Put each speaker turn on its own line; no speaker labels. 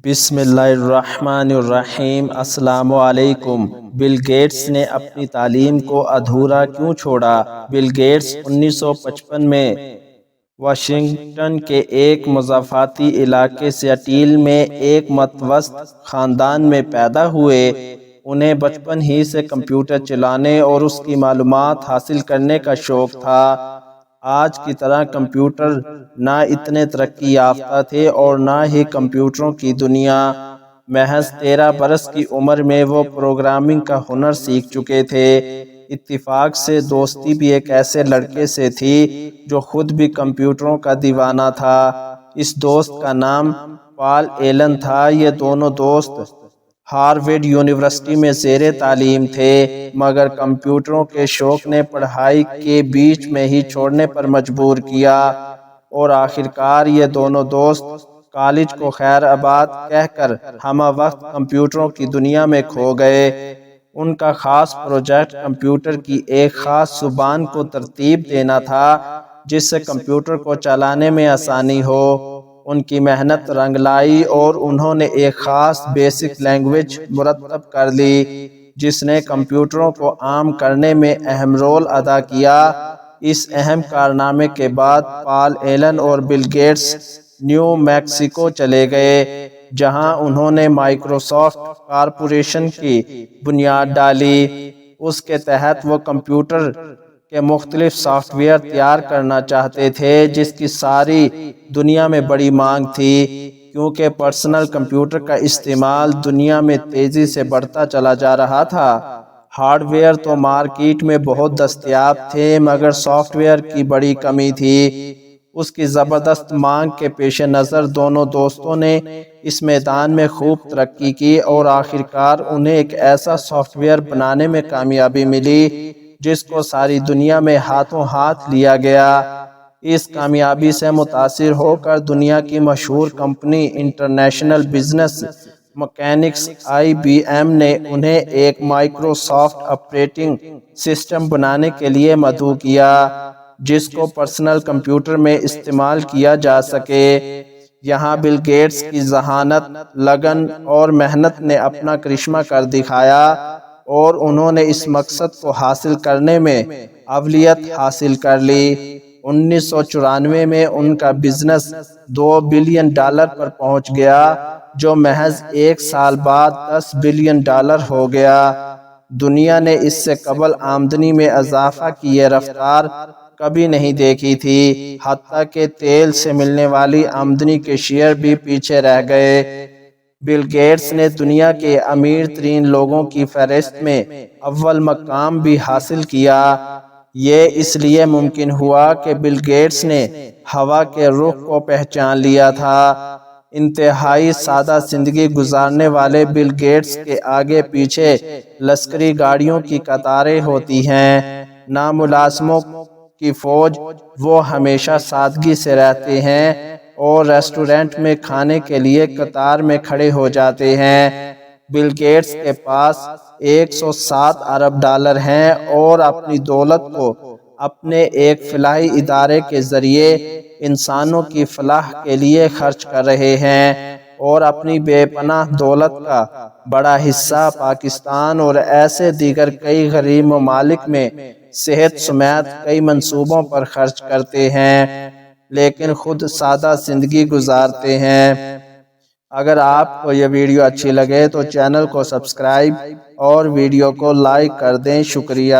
بسم اللہ الرحمن الرحیم۔ السلام علیکم۔ بل گیٹس نے اپنی تعلیم کو ادھورا کیوں چھوڑا؟ بل گیٹس 1955 میں واشنگٹن کے ایک مضافاتی علاقے سیاٹل میں ایک متوسط خاندان میں پیدا ہوئے۔ انہیں بچپن ہی سے کمپیوٹر چلانے اور اس کی معلومات حاصل کرنے کا شوق تھا۔ آج کی طرح کمپیوٹر نہ اتنے ترقی یافتہ تھے اور نہ ہی کمپیوٹروں کی دنیا۔ محض 13 برس کی عمر میں وہ پروگرامنگ کا ہنر سیکھ چکے تھے۔ اتفاق سے دوستی بھی ایک ایسے لڑکے سے تھی جو خود بھی کمپیوٹروں کا دیوانہ تھا۔ اس دوست کا نام پال ایلن تھا۔ یہ دونوں دوست ہارورڈ یونیورسٹی میں زیر تعلیم تھے، مگر کمپیوٹروں کے شوق نے پڑھائی کے بیچ میں ہی چھوڑنے پر مجبور کیا، اور آخرکار یہ دونوں دوست کالج کو خیر آباد کہہ کر ہمہ وقت کمپیوٹروں کی دنیا میں کھو گئے۔ ان کا خاص پروجیکٹ کمپیوٹر کی ایک خاص زبان کو ترتیب دینا تھا جس سے کمپیوٹر کو چلانے میں آسانی ہو۔ ان کی محنت رنگ لائی اور انہوں نے ایک خاص بیسک لینگویج مرتب کر لی جس نے کمپیوٹروں کو عام کرنے میں اہم رول ادا کیا۔ اس اہم کارنامے کے بعد پال ایلن اور بل گیٹس نیو میکسیکو چلے گئے، جہاں انہوں نے مائیکروسافٹ کارپوریشن کی بنیاد ڈالی۔ اس کے تحت وہ کمپیوٹر کے مختلف سافٹ ویئر تیار کرنا چاہتے تھے جس کی ساری دنیا میں بڑی مانگ تھی، کیونکہ پرسنل کمپیوٹر کا استعمال دنیا میں تیزی سے بڑھتا چلا جا رہا تھا۔ ہارڈ ویئر تو مارکیٹ میں بہت دستیاب تھے، مگر سافٹ ویئر کی بڑی کمی تھی۔ اس کی زبردست مانگ کے پیش نظر دونوں دوستوں نے اس میدان میں خوب ترقی کی اور آخرکار انہیں ایک ایسا سافٹ ویئر بنانے میں کامیابی ملی جس کو ساری دنیا میں ہاتھوں ہاتھ لیا گیا۔ اس کامیابی سے متاثر ہو کر دنیا کی مشہور company international business mechanics IBM نے انہیں ایک مائیکروسافٹ آپریٹنگ سسٹم بنانے کے لیے مدعو کیا جس کو پرسنل کمپیوٹر میں استعمال کیا جا سکے۔ یہاں بل گیٹس کی ذہانت، لگن اور محنت نے اپنا کرشمہ کر دکھایا اور انہوں نے اس مقصد کو حاصل کرنے میں اولیت حاصل کر لی۔ 1994 میں ان کا بزنس $2 بلین پر پہنچ گیا، جو محض ایک سال بعد $10 بلین ہو گیا۔ دنیا نے اس سے قبل آمدنی میں اضافہ کی یہ رفتار کبھی نہیں دیکھی تھی، حتیٰ کہ تیل سے ملنے والی آمدنی کے شیئر بھی پیچھے رہ گئے۔ بل گیٹس نے دنیا کے امیر ترین لوگوں کی فہرست میں اول مقام بھی حاصل کیا۔ یہ اس لیے ممکن ہوا کہ بل گیٹس نے ہوا کے رخ کو پہچان لیا تھا۔ انتہائی سادہ زندگی گزارنے والے بل گیٹس کے آگے پیچھے لشکری گاڑیوں کی قطاریں ہوتی ہیں، نہ ملازموں کی فوج۔ وہ ہمیشہ سادگی سے رہتے ہیں اور ریسٹورنٹ میں کھانے کے لیے قطار میں کھڑے ہو جاتے ہیں۔ بل گیٹس کے پاس $107 ارب ہیں اور اپنی دولت کو اپنے ایک فلاحی ادارے کے ذریعے انسانوں کی فلاح کے لیے خرچ کر رہے ہیں، اور اپنی بے پناہ دولت کا بڑا حصہ پاکستان اور ایسے دیگر کئی غریب ممالک میں صحت سمیت کئی منصوبوں پر خرچ کرتے ہیں، لیکن خود سادہ زندگی گزارتے ہیں۔ اگر آپ کو یہ ویڈیو اچھی لگے تو چینل کو سبسکرائب اور ویڈیو کو لائک کر دیں۔ شکریہ۔